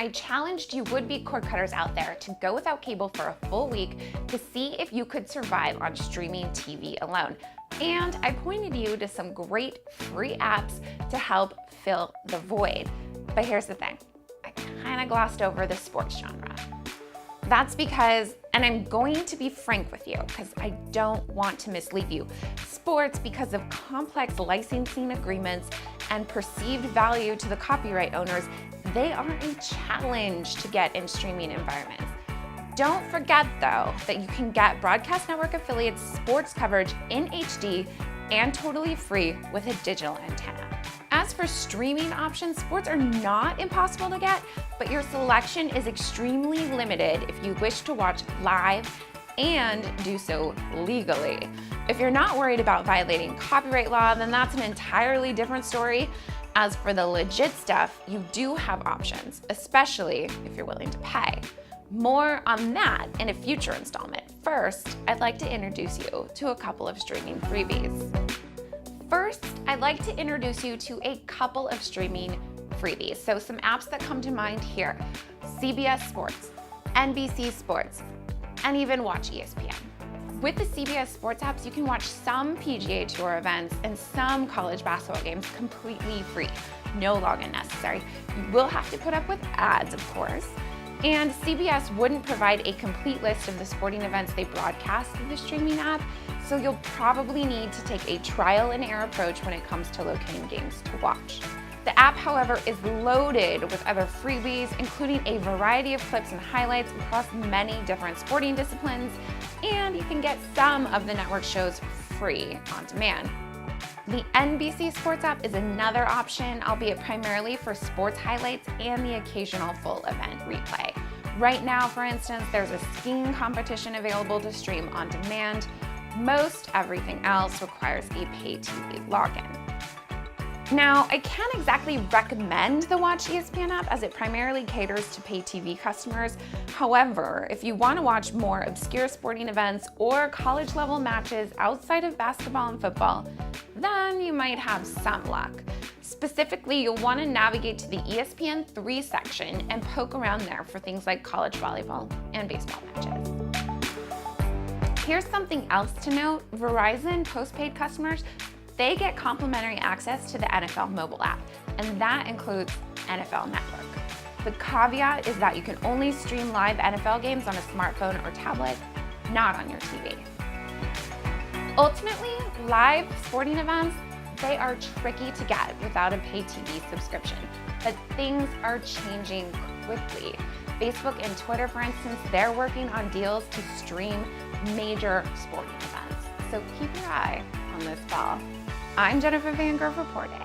I challenged you would-be cord cutters out there to go without cable for a full week to see if you could survive on streaming TV alone. And I pointed you to some great free apps to help fill the void. But here's the thing, I kind of glossed over the sports genre. That's because, and I'm going to be frank with you because I don't want to mislead you, sports, because of complex licensing agreements and perceived value to the copyright owners, they are a challenge to get in streaming environments. Don't forget though that you can get broadcast network affiliates sports coverage in HD and totally free with a digital antenna. As for streaming options, sports are not impossible to get, but your selection is extremely limited if you wish to watch live and do so legally. If you're not worried about violating copyright law, then that's an entirely different story. As for the legit stuff, you do have options, especially if you're willing to pay. More on that in a future installment. First, I'd like to introduce you to a couple of streaming freebies. First, I'd like to introduce you to a couple of streaming freebies. So some apps that come to mind here: CBS Sports, NBC Sports, and even watch ESPN. With the CBS Sports apps, you can watch some PGA Tour events and some college basketball games completely free. No login necessary. You will have to put up with ads, of course. And CBS wouldn't provide a complete list of the sporting events they broadcast through the streaming app, so you'll probably need to take a trial and error approach when it comes to locating games to watch. The app, however, is loaded with other freebies, including a variety of clips and highlights across many different sporting disciplines, and you can get some of the network shows free on demand. The NBC Sports app is another option, albeit primarily for sports highlights and the occasional full event replay. Right now, for instance, there's a skiing competition available to stream on demand. Most everything else requires a pay TV login. Now, I can't exactly recommend the Watch ESPN app as it primarily caters to pay TV customers. However, if you want to watch more obscure sporting events or college level matches outside of basketball and football, then you might have some luck. Specifically, you'll want to navigate to the ESPN 3 section and poke around there for things like college volleyball and baseball matches. Here's something else to note: Verizon postpaid customers, they get complimentary access to the NFL mobile app, and that includes NFL Network. The caveat is that you can only stream live NFL games on a smartphone or tablet, not on your TV. Ultimately, live sporting events, they are tricky to get without a pay TV subscription, but things are changing quickly. Facebook and Twitter, for instance, they're working on deals to stream major sporting events. So keep your eye on this fall. I'm Jennifer Van Grove reporting.